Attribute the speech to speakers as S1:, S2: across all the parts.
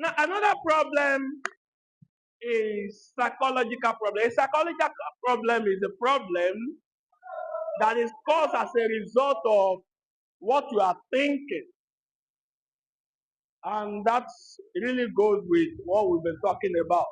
S1: Now, another problem is psychological problem. A psychological problem is a problem that is caused as a result of what you are thinking. And that really goes with what we've been talking about.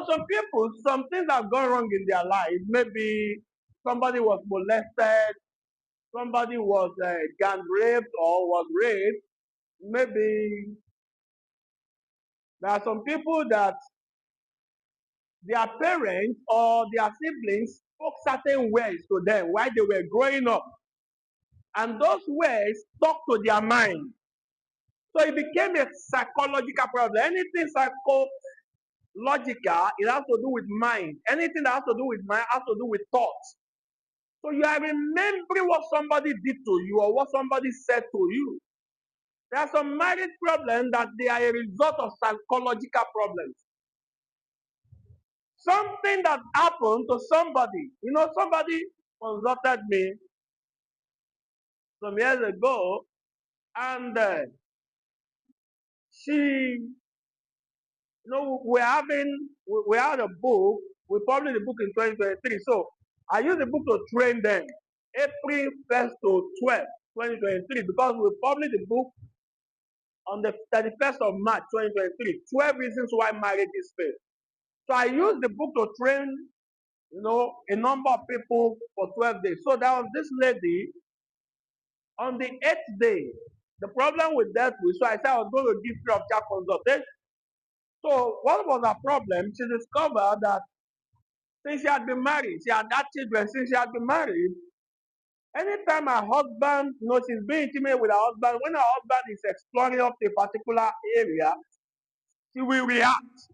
S1: Some people, some things have gone wrong in their life. Maybe somebody was molested, somebody was gang raped or was raped. Maybe there are some people that their parents or their siblings spoke certain words to them while they were growing up. And those words stuck to their mind. So it became a psychological problem. Anything psychological, it has to do with mind. Anything that has to do with mind has to do with thoughts. So you are remembering what somebody did to you or what somebody said to you. There are some marriage problems that they are a result of psychological problems. Something that happened to somebody. Somebody consulted me some years ago, and she, we had a book. We published the book in 2023. So I used the book to train them April 1st to 12th, 2023, because we published the book on the 31st of March 2023, 12 reasons why marriage is failed. So I used the book to train, a number of people for 12 days. So there was this lady on the 8th day. The problem with that was, so I said I was going to give free of charge consultation. So what was her problem? She discovered that since she had been married, she had had children since she had been married. Anytime her husband, she's being intimate with her husband, when her husband is exploring up a particular area, she will react.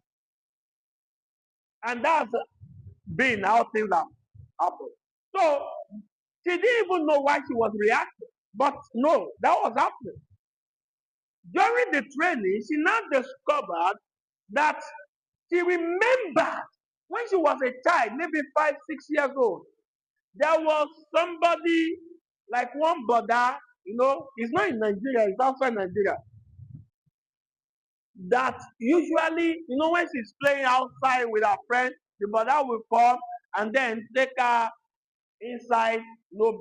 S1: And that's been how things have happened. So she didn't even know why she was reacting. But no, that was happening. During the training, she now discovered that she remembered when she was a child, maybe 5, 6 years old, there was somebody like one brother, he's not in Nigeria, he's outside Nigeria, that usually, when she's playing outside with her friend, the brother will come and then take her inside,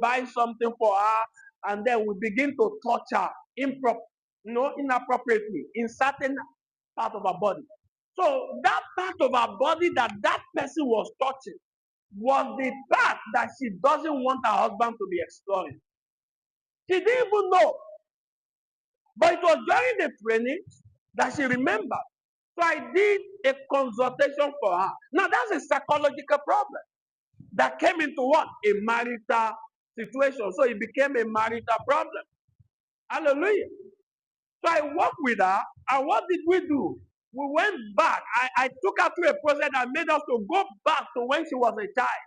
S1: buy something for her, and then we begin to touch her inappropriately in certain part of her body. So that part of her body that person was touching was the part that she doesn't want her husband to be exploring. She didn't even know. But it was during the training that she remembered. So I did a consultation for her. Now that's a psychological problem that came into what? A marital situation. So it became a marital problem. Hallelujah. So I worked with her, and what did we do? We went back. I took her through a process that made us to go back to when she was a child.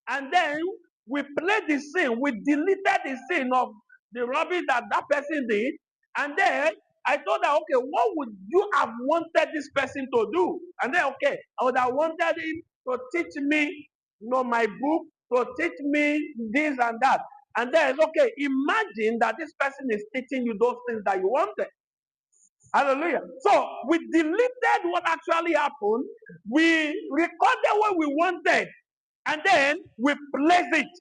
S1: And then we played the scene. We deleted the scene of the rubbish that person did. And then I told her, okay, what would you have wanted this person to do? And then, okay, I would have wanted him to teach me, my book, to teach me this and that. And then, okay, imagine that this person is teaching you those things that you wanted. Hallelujah. So we deleted what actually happened. We recorded what we wanted. And then we place it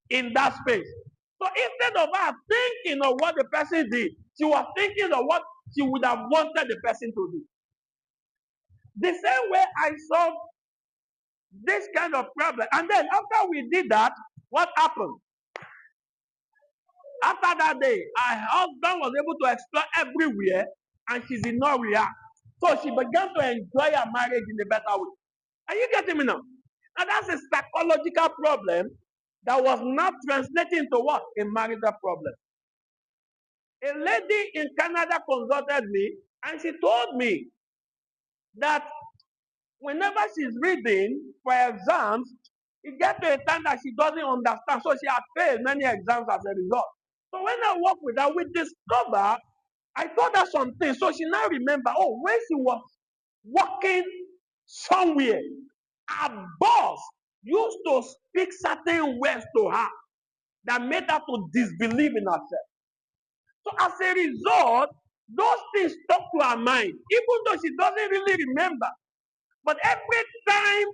S1: in that space. So instead of her thinking of what the person did, she was thinking of what she would have wanted the person to do. The same way I solved this kind of problem. And then after we did that, what happened? After that day, her husband was able to explore everywhere and she did not react. So she began to enjoy her marriage in a better way. Are you getting me now? Now that's a psychological problem that was not translating to what? A marital problem. A lady in Canada consulted me and she told me that whenever she's reading for exams, it gets to a time that she doesn't understand. So she had failed many exams as a result. So when I work with her, we discover, I told her something. So she now remember, when she was working somewhere, her boss used to speak certain words to her that made her to disbelieve in herself. So as a result, Those things stuck to her mind, even though she doesn't really remember. But every time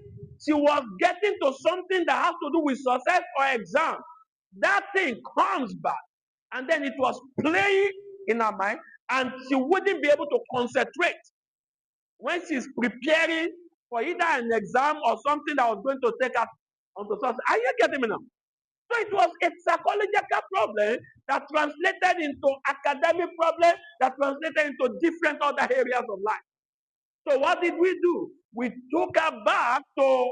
S1: she was getting to something that has to do with success or exam, that thing comes back. And then it was playing in her mind, and she wouldn't be able to concentrate when she's preparing for either an exam or something that was going to take her onto success. Are you getting me now? So it was a psychological problem that translated into academic problem, that translated into different other areas of life. So what did we do? We took her back to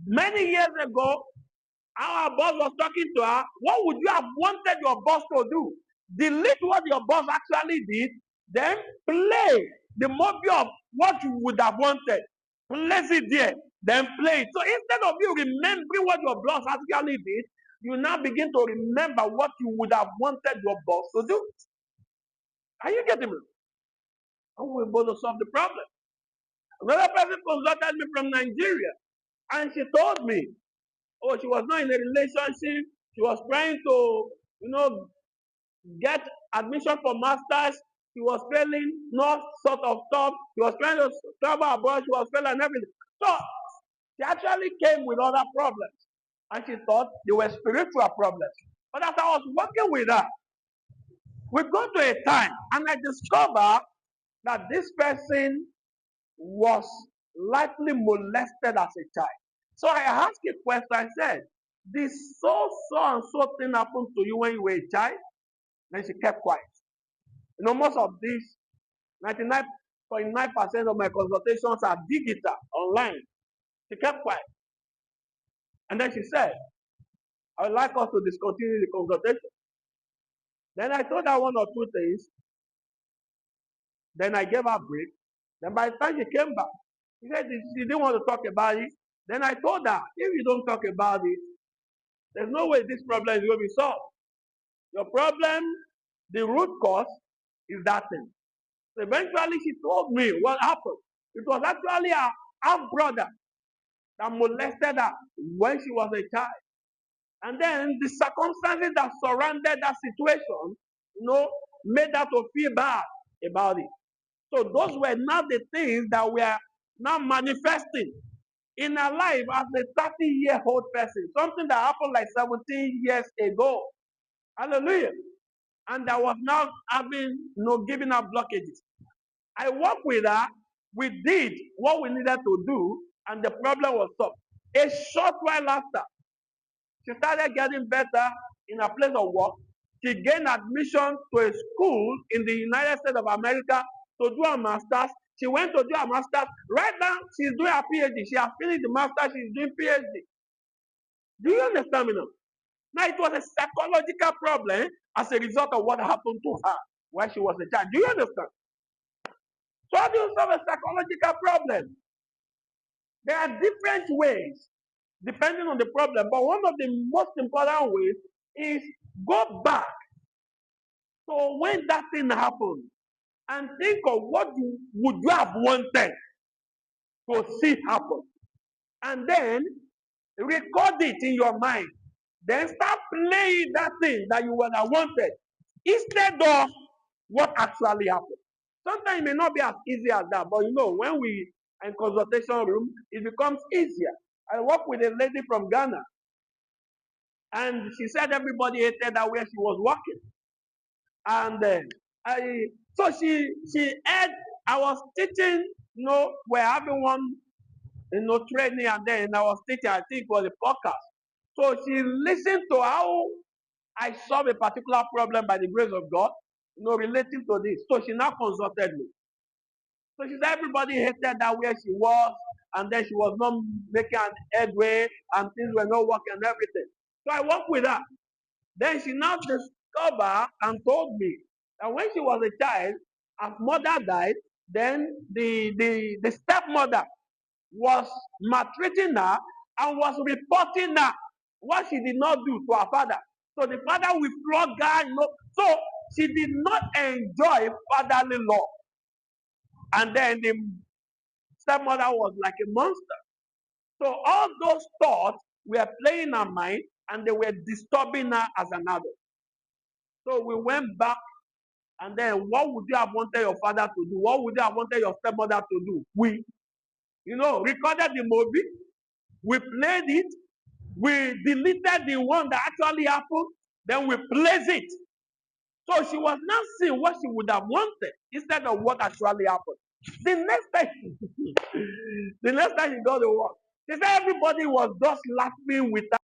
S1: many years ago. Our boss was talking to her. What would you have wanted your boss to do? Delete what your boss actually did, then play the movie of what you would have wanted. Place it there, then play it. So instead of you remembering what your boss actually did, you now begin to remember what you would have wanted your boss to do. Are you getting me? How we going to solve the problem? Another person consulted me from Nigeria, and she told me, oh, she was not in a relationship. She was trying to, get admission for masters. She was failing, not sort of stuff. She was trying to travel abroad. She was failing and everything. So she actually came with other problems, and she thought they were spiritual problems. But as I was working with her, we got to a time, and I discovered that this person was likely molested as a child. So I asked a question. I said, did and so thing happen to you when you were a child? Then she kept quiet. Most of these 99.9% of my consultations are digital, online. She kept quiet. And then she said, I would like us to discontinue the consultation. Then I told her one or two things. Then I gave her a break. Then by the time she came back, she said she didn't want to talk about it. Then I told her, if you don't talk about it, there's no way this problem is going to be solved. Your problem, the root cause, is that thing. So eventually she told me what happened. It was actually her half brother that molested her when she was a child. And then the circumstances that surrounded that situation, made her to feel bad about it. So those were not the things that were now manifesting in her life as a 30-year-old person. Something that happened like 17 years ago. Hallelujah. And that was now giving her blockages. I worked with her. We did what we needed to do, and the problem was solved. A short while after, she started getting better in her place of work. She gained admission to a school in the United States of America to do her master's. She went to do her master's. Right now, she's doing her PhD. She has finished the master's. She's doing PhD. Do you understand me now? Now, it was a psychological problem as a result of what happened to her when she was a child. Do you understand? So how do you solve a psychological problem? There are different ways depending on the problem, but one of the most important ways is go back. So when that thing happened, and think of what would you have wanted to see happen, and then record it in your mind. Then start playing that thing that you would have wanted instead of what actually happened. Sometimes it may not be as easy as that, but when we are in consultation room, it becomes easier. I work with a lady from Ghana, and she said everybody hated her where she was working. And so she had, I was teaching, we're having one, training, and then I was teaching, I think it was a podcast. So she listened to how I solve a particular problem by the grace of God, relating to this. So she now consulted me. So she said everybody hated that where she was, and then she was not making an headway, and things were not working and everything. So I worked with her. Then she now discovered and told me that when she was a child, her mother died. Then the stepmother was maltreating her and was reporting her what she did not do to her father. So the father will flog her, So she did not enjoy fatherly love. And then the stepmother was like a monster. So all those thoughts were playing in her mind, and they were disturbing her as an adult. So we went back And then what would you have wanted your father to do? What would you have wanted your stepmother to do? We, recorded the movie, we played it, we deleted the one that actually happened, then we placed it. So she was now seeing what she would have wanted instead of what actually happened. The next time, the next time she got the work, she said everybody was just laughing with her.